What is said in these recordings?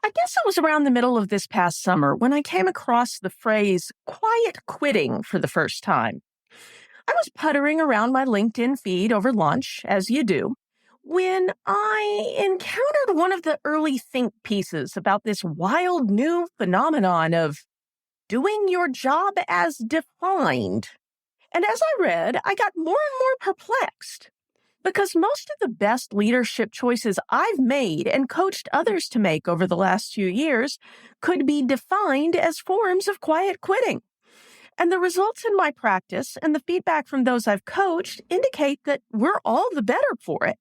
I guess it was around the middle of this past summer when I came across the phrase quiet quitting for the first time. I was puttering around my LinkedIn feed over lunch, as you do, when I encountered one of the early think pieces about this wild new phenomenon of doing your job as defined. And as I read, I got more and more perplexed because most of the best leadership choices I've made and coached others to make over the last few years could be defined as forms of quiet quitting. And the results in my practice and the feedback from those I've coached indicate that we're all the better for it.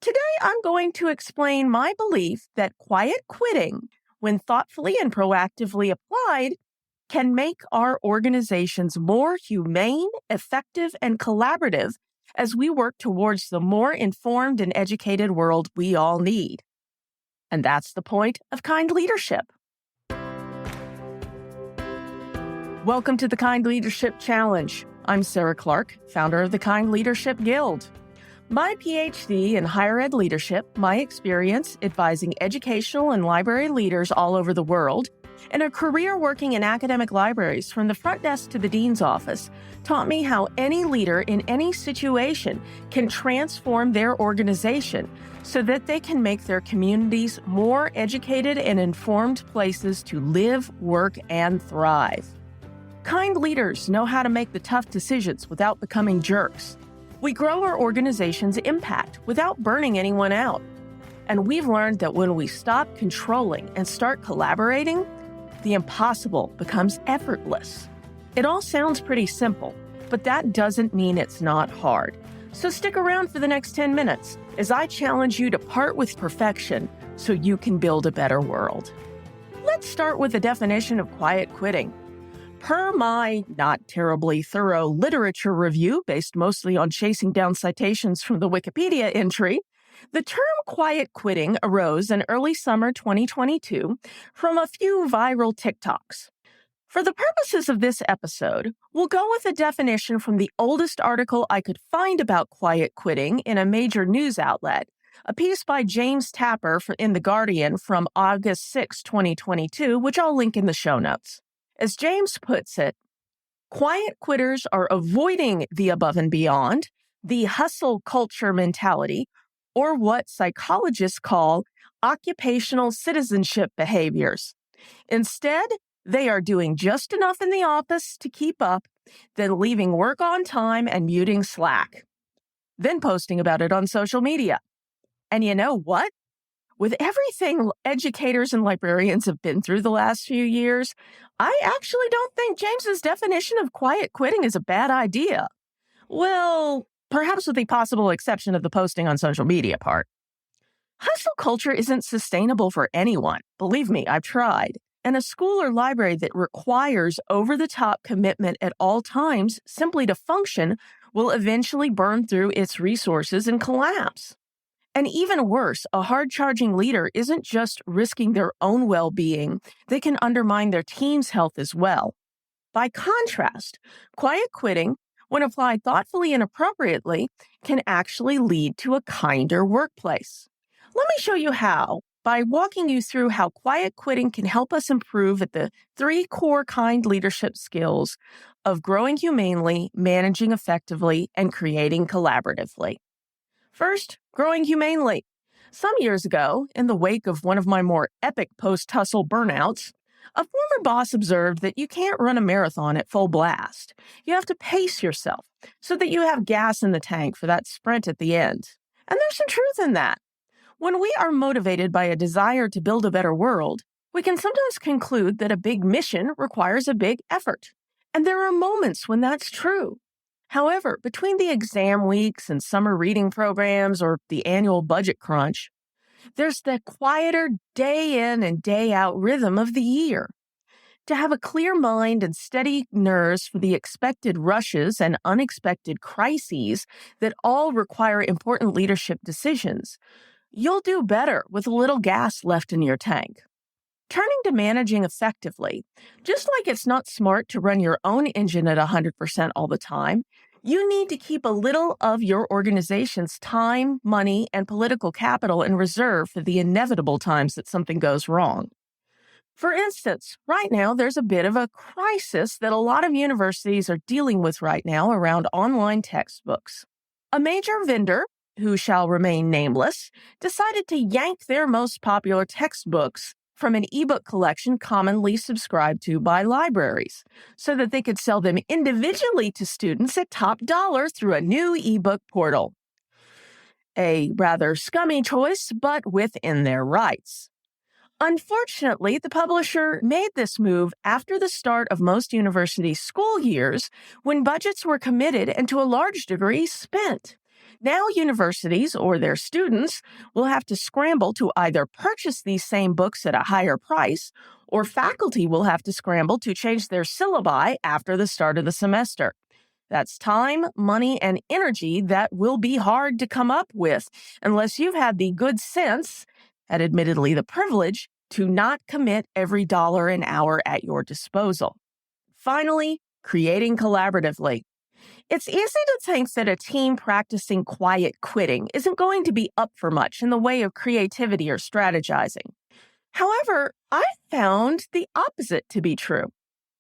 Today, I'm going to explain my belief that quiet quitting, when thoughtfully and proactively applied, can make our organizations more humane, effective, and collaborative as we work towards the more informed and educated world we all need. And that's the point of kind leadership. Welcome to the Kind Leadership Challenge. I'm Sarah Clark, founder of the Kind Leadership Guild. My PhD in higher ed leadership, my experience advising educational and library leaders all over the world, and a career working in academic libraries from the front desk to the dean's office taught me how any leader in any situation can transform their organization so that they can make their communities more educated and informed places to live, work, and thrive. Kind leaders know how to make the tough decisions without becoming jerks. We grow our organization's impact without burning anyone out. And we've learned that when we stop controlling and start collaborating, the impossible becomes effortless. It all sounds pretty simple, but that doesn't mean it's not hard. So stick around for the next 10 minutes as I challenge you to part with perfection so you can build a better world. Let's start with the definition of quiet quitting. Per my not terribly thorough literature review, based mostly on chasing down citations from the Wikipedia entry, the term quiet quitting arose in early summer 2022 from a few viral TikToks. For the purposes of this episode, we'll go with a definition from the oldest article I could find about quiet quitting in a major news outlet, a piece by James Tapper in The Guardian from August 6, 2022, which I'll link in the show notes. As James puts it, quiet quitters are avoiding the above and beyond, the hustle culture mentality, or what psychologists call occupational citizenship behaviors. Instead, they are doing just enough in the office to keep up, then leaving work on time and muting Slack, then posting about it on social media. And you know what? With everything educators and librarians have been through the last few years, I actually don't think James's definition of quiet quitting is a bad idea. Well, perhaps with the possible exception of the posting on social media part. Hustle culture isn't sustainable for anyone. Believe me, I've tried. And a school or library that requires over-the-top commitment at all times simply to function will eventually burn through its resources and collapse. And even worse, a hard-charging leader isn't just risking their own well-being, they can undermine their team's health as well. By contrast, quiet quitting, when applied thoughtfully and appropriately, can actually lead to a kinder workplace. Let me show you how by walking you through how quiet quitting can help us improve at the 3 core kind leadership skills of growing humanely, managing effectively, and creating collaboratively. First, growing humanely. Some years ago, in the wake of one of my more epic post-hustle burnouts, a former boss observed that you can't run a marathon at full blast. You have to pace yourself so that you have gas in the tank for that sprint at the end. And there's some truth in that. When we are motivated by a desire to build a better world, we can sometimes conclude that a big mission requires a big effort. And there are moments when that's true. However, between the exam weeks and summer reading programs or the annual budget crunch, there's the quieter day in and day out rhythm of the year. To have a clear mind and steady nerves for the expected rushes and unexpected crises that all require important leadership decisions, you'll do better with a little gas left in your tank. Turning to managing effectively, just like it's not smart to run your own engine at 100% all the time, You need to keep a little of your organization's time, money, and political capital in reserve for the inevitable times that something goes wrong. For instance, right now there's a bit of a crisis that a lot of universities are dealing with right now around online textbooks. A major vendor, who shall remain nameless, decided to yank their most popular textbooks from an ebook collection commonly subscribed to by libraries so that they could sell them individually to students at top dollar through a new ebook portal. A rather scummy choice, but within their rights. Unfortunately, the publisher made this move after the start of most university school years when budgets were committed and to a large degree spent. Now, universities or their students will have to scramble to either purchase these same books at a higher price, or faculty will have to scramble to change their syllabi after the start of the semester. That's time, money, and energy that will be hard to come up with unless you've had the good sense, and admittedly the privilege, to not commit every dollar and hour at your disposal. Finally, creating collaboratively. It's easy to think that a team practicing quiet quitting isn't going to be up for much in the way of creativity or strategizing. However, I've found the opposite to be true.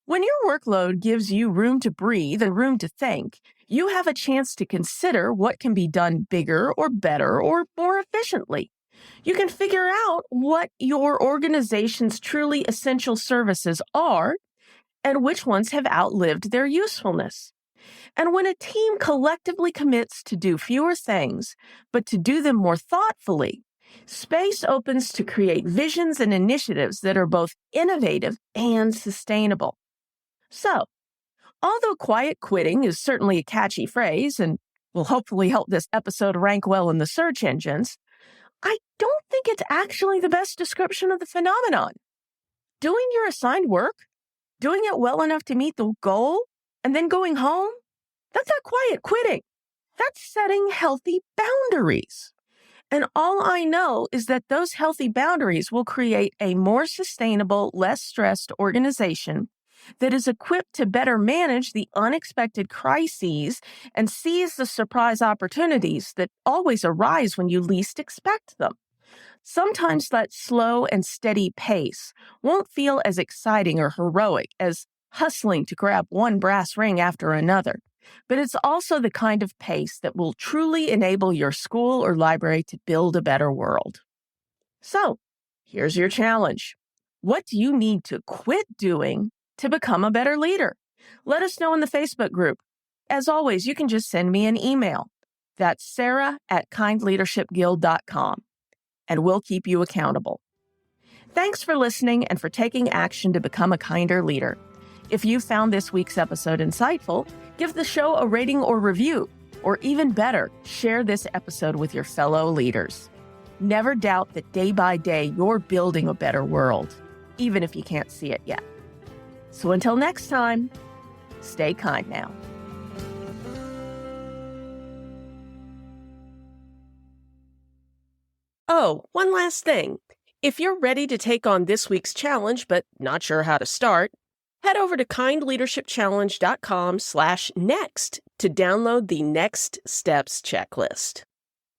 When your workload gives you room to breathe and room to think, you have a chance to consider what can be done bigger or better or more efficiently. You can figure out what your organization's truly essential services are and which ones have outlived their usefulness. And when a team collectively commits to do fewer things, but to do them more thoughtfully, space opens to create visions and initiatives that are both innovative and sustainable. So, although quiet quitting is certainly a catchy phrase and will hopefully help this episode rank well in the search engines, I don't think it's actually the best description of the phenomenon. Doing your assigned work, doing it well enough to meet the goal, and then going home, that's not quiet quitting. That's setting healthy boundaries. And all I know is that those healthy boundaries will create a more sustainable, less stressed organization that is equipped to better manage the unexpected crises and seize the surprise opportunities that always arise when you least expect them. Sometimes that slow and steady pace won't feel as exciting or heroic as hustling to grab one brass ring after another, but it's also the kind of pace that will truly enable your school or library to build a better world. So, here's your challenge. What do you need to quit doing to become a better leader? Let us know in the Facebook group. As always, you can just send me an email. That's sarah@kindleadershipguild.com, and we'll keep you accountable. Thanks for listening and for taking action to become a kinder leader. If you found this week's episode insightful, give the show a rating or review, or even better, share this episode with your fellow leaders. Never doubt that day by day you're building a better world, even if you can't see it yet. So until next time, stay kind now. Oh, one last thing. If you're ready to take on this week's challenge but not sure how to start, head over to kindleadershipchallenge.com/next to download the Next Steps checklist.